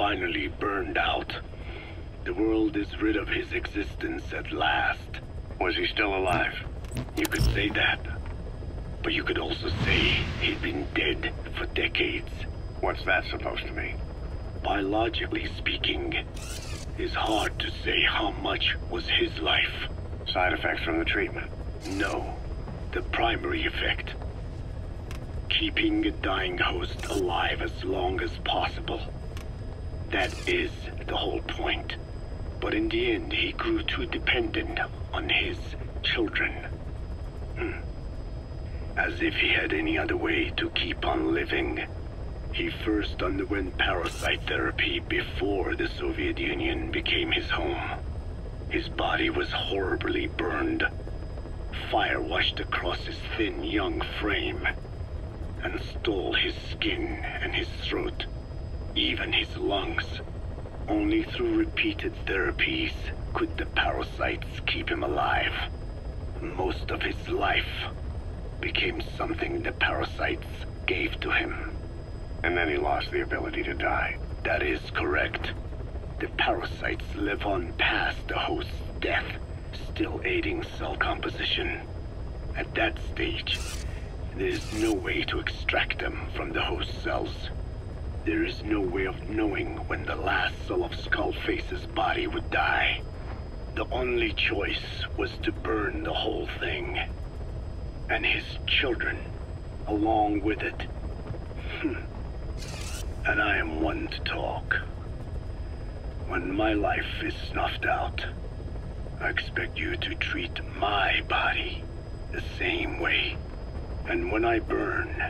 finally burned out. The world is rid of his existence at last. Was he still alive? You could say that. But you could also say he'd been dead for decades. What's that supposed to mean? Biologically speaking, it's hard to say how much was his life. Side effects from the treatment? No. The primary effect. Keeping a dying host alive as long as possible. That is the whole point. But in the end, he grew too dependent on his children. As if he had any other way to keep on living. He first underwent parasite therapy before the Soviet Union became his home. His body was horribly burned. Fire washed across his thin young frame and stole his skin and his throat, even his lungs. Only through repeated therapies could the parasites keep him alive. Most of his life became something the parasites gave to him. And then he lost the ability to die. That is correct. The parasites live on past the host's death, still aiding cell composition. At that stage, there is no way to extract them from the host cells. There is no way of knowing when the last cell of Skullface's body would die. The only choice was to burn the whole thing. And his children, along with it. And I am one to talk. When my life is snuffed out, I expect you to treat my body the same way. And when I burn,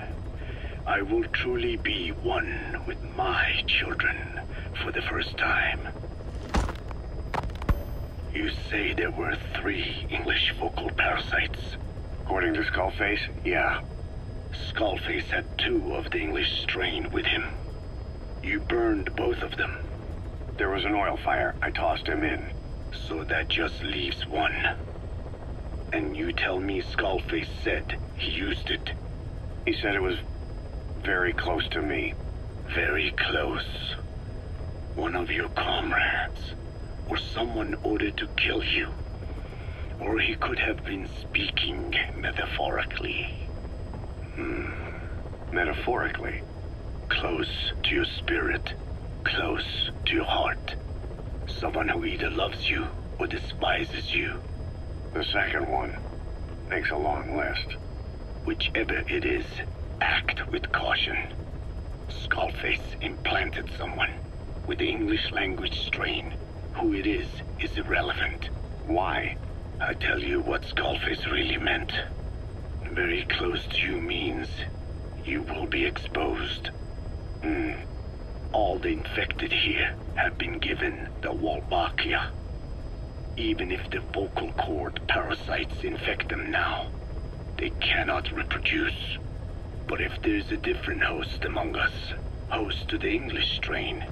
I will truly be one with my children for the first time. You say there were 3 English vocal parasites. According to Skullface, yeah. Skullface had 2 of the English strain with him. You burned both of them. There was an oil fire. I tossed him in. So that just leaves 1. And you tell me Skullface said he used it. He said it was very close to me. Very close. One of your comrades, or someone ordered to kill you. Or he could have been speaking metaphorically. Metaphorically? Close to your spirit, close to your heart. Someone who either loves you or despises you. The second one makes a long list. Whichever it is, act with caution. Skullface implanted someone with the English language strain. Who it is irrelevant. Why? I tell you what Skullface really meant. Very close to you means you will be exposed. All the infected here have been given the Wolbachia. Even if the vocal cord parasites infect them now, they cannot reproduce. But if there's a different host among us, host to the English strain.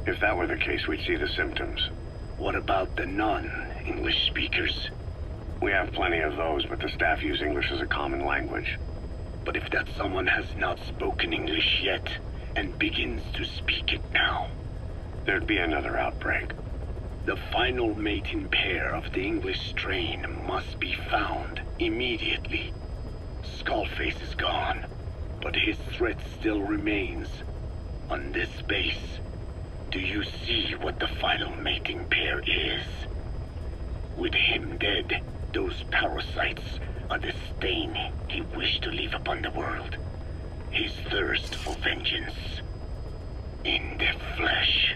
If that were the case, we'd see the symptoms. What about the non-English speakers? We have plenty of those, but the staff use English as a common language. But if that someone has not spoken English yet, and begins to speak it now, there'd be another outbreak. The final mating pair of the English strain must be found immediately. Skullface is gone, but his threat still remains. On this base, do you see what the final mating pair is? With him dead, those parasites are the stain he wished to leave upon the world. His thirst for vengeance. In the flesh.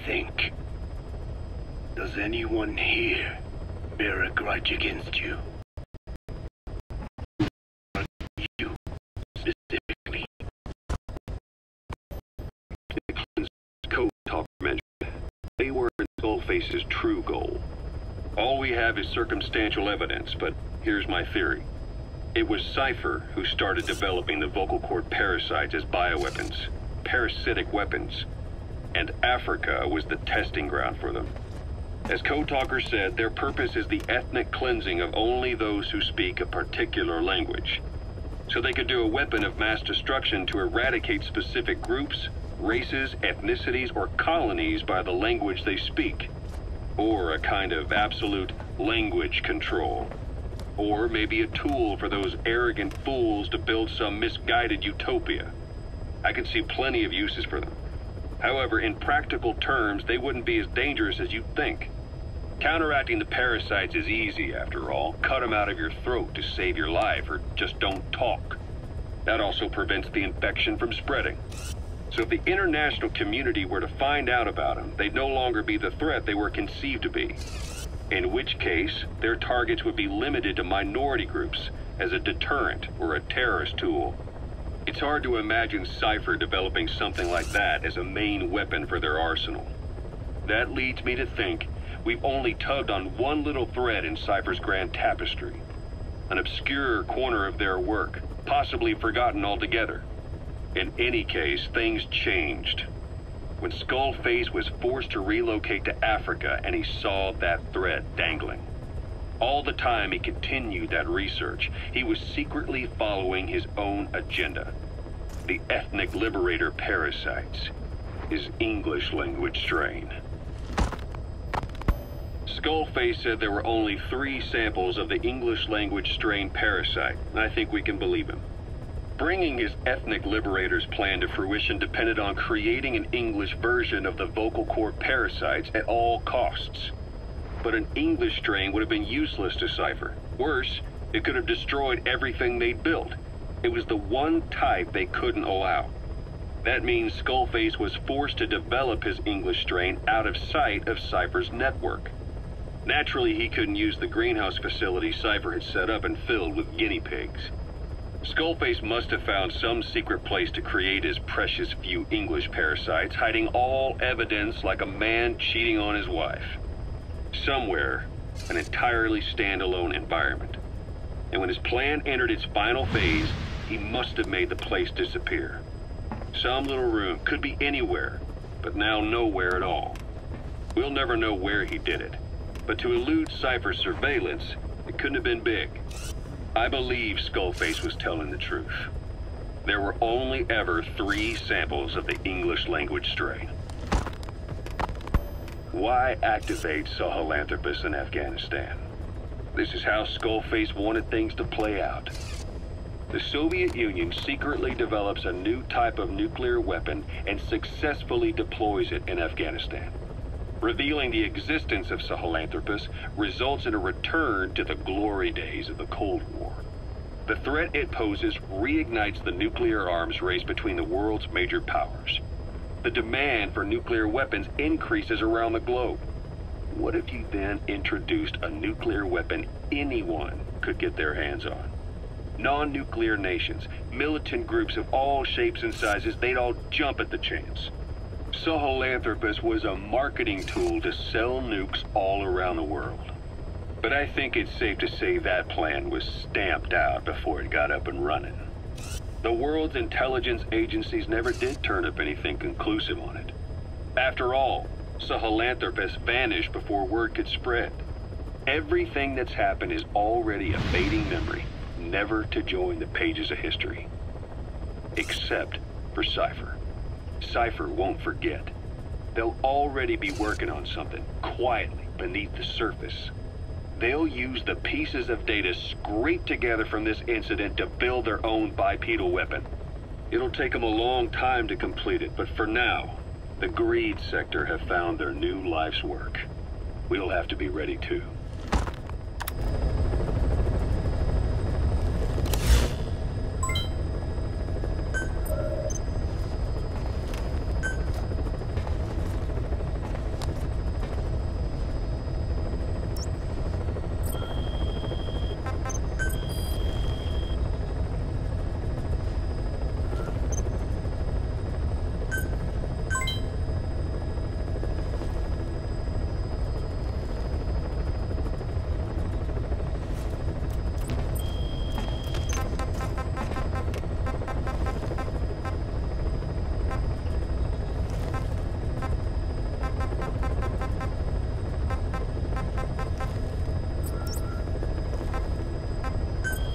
Think. Does anyone here bear a grudge against you? You, specifically. The code talker mentioned they were in Skullface's true goal. All we have is circumstantial evidence, but here's my theory. It was Cypher who started developing the vocal cord parasites as bioweapons, parasitic weapons, and Africa was the testing ground for them. As Code Talker said, their purpose is the ethnic cleansing of only those who speak a particular language. So they could do a weapon of mass destruction to eradicate specific groups races, ethnicities, or colonies by the language they speak. Or a kind of absolute language control. Or maybe a tool for those arrogant fools to build some misguided utopia. I can see plenty of uses for them. However, in practical terms, they wouldn't be as dangerous as you'd think. Counteracting the parasites is easy, after all. Cut them out of your throat to save your life, or just don't talk. That also prevents the infection from spreading. So if the international community were to find out about them, they'd no longer be the threat they were conceived to be. In which case, their targets would be limited to minority groups as a deterrent or a terrorist tool. It's hard to imagine Cypher developing something like that as a main weapon for their arsenal. That leads me to think we've only tugged on one little thread in Cypher's grand tapestry. An obscure corner of their work, possibly forgotten altogether. In any case, things changed. When Skullface was forced to relocate to Africa and he saw that thread dangling. All the time he continued that research, he was secretly following his own agenda. The ethnic liberator parasites, his English language strain. Skullface said there were only 3 samples of the English language strain parasite, and I think we can believe him. Bringing his ethnic liberator's plan to fruition depended on creating an English version of the vocal cord parasites at all costs. But an English strain would have been useless to Cypher. Worse, it could have destroyed everything they'd built. It was the one type they couldn't allow. That means Skullface was forced to develop his English strain out of sight of Cypher's network. Naturally, he couldn't use the greenhouse facility Cypher had set up and filled with guinea pigs. Skullface must have found some secret place to create his precious few English parasites, hiding all evidence like a man cheating on his wife. Somewhere, an entirely standalone environment. And when his plan entered its final phase, he must have made the place disappear. Some little room, could be anywhere, but now nowhere at all. We'll never know where he did it, but to elude Cypher's surveillance, it couldn't have been big. I believe Skullface was telling the truth. There were only ever 3 samples of the English language strain. Why activate Sahelanthropus in Afghanistan? This is how Skullface wanted things to play out. The Soviet Union secretly develops a new type of nuclear weapon and successfully deploys it in Afghanistan. Revealing the existence of Sahelanthropus results in a return to the glory days of the Cold War. The threat it poses reignites the nuclear arms race between the world's major powers. The demand for nuclear weapons increases around the globe. What if you then introduced a nuclear weapon anyone could get their hands on? Non-nuclear nations, militant groups of all shapes and sizes, they'd all jump at the chance. Sahelanthropus was a marketing tool to sell nukes all around the world. But I think it's safe to say that plan was stamped out before it got up and running. The world's intelligence agencies never did turn up anything conclusive on it. After all, Sahelanthropus vanished before word could spread. Everything that's happened is already a fading memory, never to join the pages of history. Except for Cypher. Cypher won't forget. They'll already be working on something, quietly beneath the surface. They'll use the pieces of data scraped together from this incident to build their own bipedal weapon. It'll take them a long time to complete it, but for now, the greed sector have found their new life's work. We'll have to be ready too.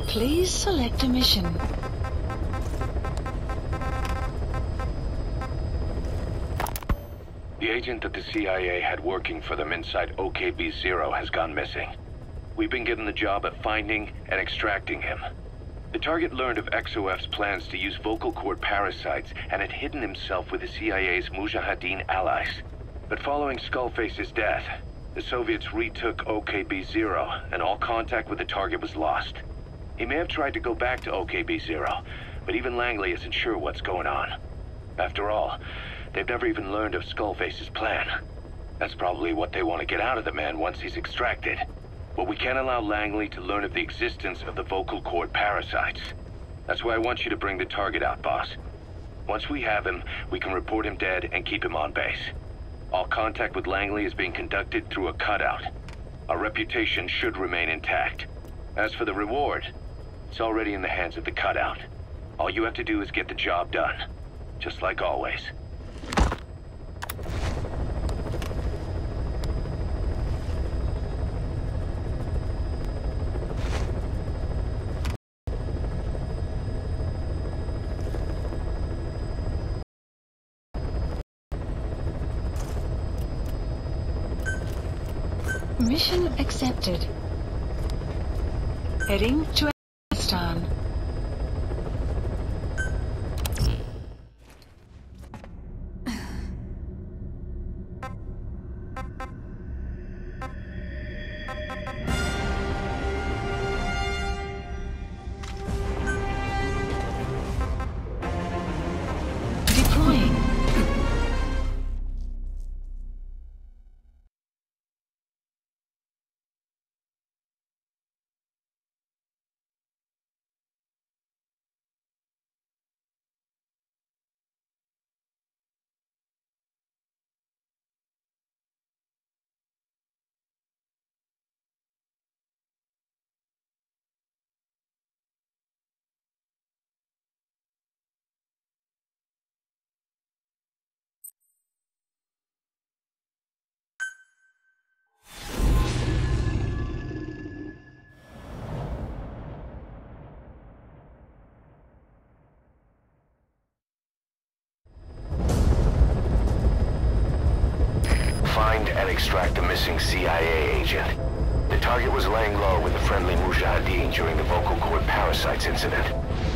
Please select a mission. The agent that the CIA had working for them inside OKB-0 has gone missing. We've been given the job of finding and extracting him. The target learned of XOF's plans to use vocal cord parasites and had hidden himself with the CIA's Mujahideen allies. But following Skullface's death, the Soviets retook OKB-0 and all contact with the target was lost. He may have tried to go back to OKB-0, but even Langley isn't sure what's going on. After all, they've never even learned of Skullface's plan. That's probably what they want to get out of the man once he's extracted. But we can't allow Langley to learn of the existence of the vocal cord parasites. That's why I want you to bring the target out, boss. Once we have him, we can report him dead and keep him on base. All contact with Langley is being conducted through a cutout. Our reputation should remain intact. As for the reward, it's already in the hands of the cutout. All you have to do is get the job done. Just like always. Mission accepted. Heading to Afghanistan. Deploying. Find and extract the missing CIA agent. The target was laying low with the friendly Mujahideen during the vocal cord parasites incident.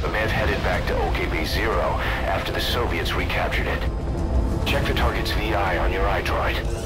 The man headed back to OKB-0 after the Soviets recaptured it. Check the target's VI on your iDroid.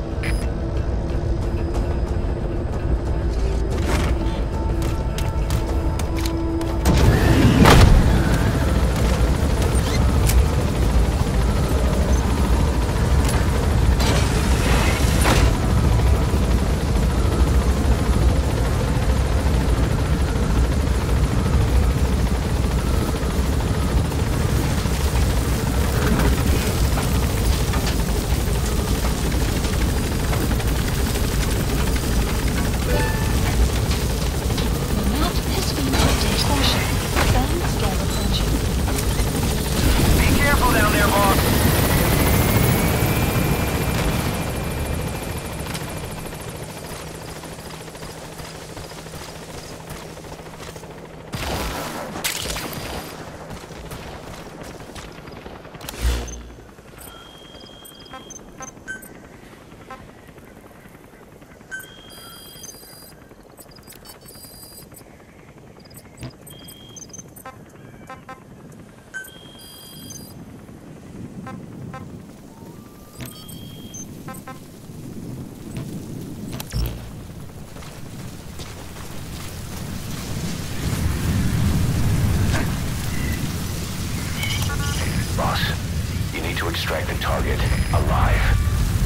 Extract the target alive.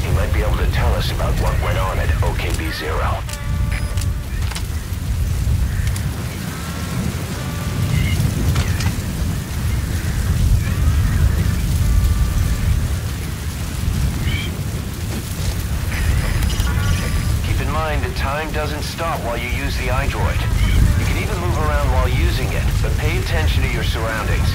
He might be able to tell us about what went on at OKB-0. Keep in mind that time doesn't stop while you use the iDroid. You can even move around while using it, but pay attention to your surroundings.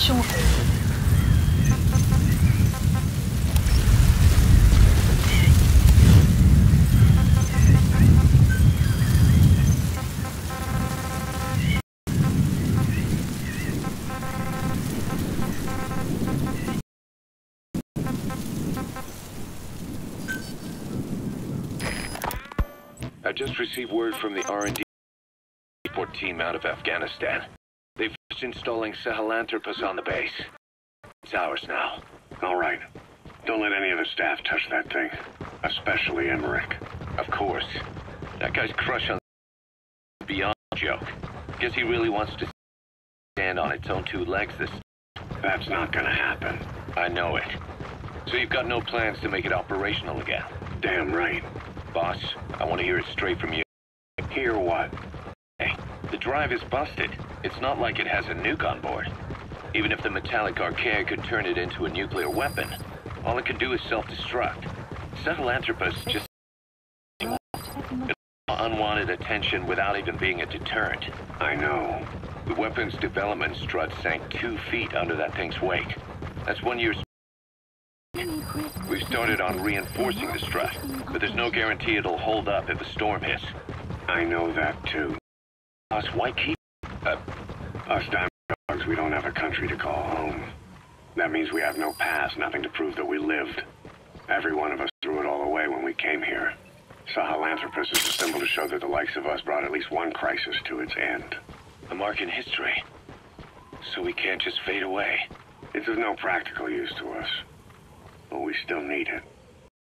short. I just received word from the R&D support team out of Afghanistan. They've finished installing Sahelanthropus on the base. It's ours now. All right. Don't let any of the staff touch that thing. Especially Emmerich. Of course. That guy's crush on beyond a joke. Guess he really wants to stand on its own two legs this... That's not gonna happen. I know it. So you've got no plans to make it operational again? Damn right. Boss, I want to hear it straight from you. Hear what? Hey, the drive is busted. It's not like it has a nuke on board. Even if the metallic archaea could turn it into a nuclear weapon, all it can do is self-destruct. Sahelanthropus just... unwanted attention without even being a deterrent. I know. The weapons development strut sank 2 feet under that thing's weight. That's 1 year's... We've started on reinforcing the strut, but there's no guarantee it'll hold up if a storm hits. I know that too. Boss, why keep... Us diamond dogs, we don't have a country to call home. That means we have no past, nothing to prove that we lived. Every one of us threw it all away when we came here. Sahelanthropus is a symbol to show that the likes of us brought at least one crisis to its end. A mark in history. So we can't just fade away. It's of no practical use to us. But we still need it.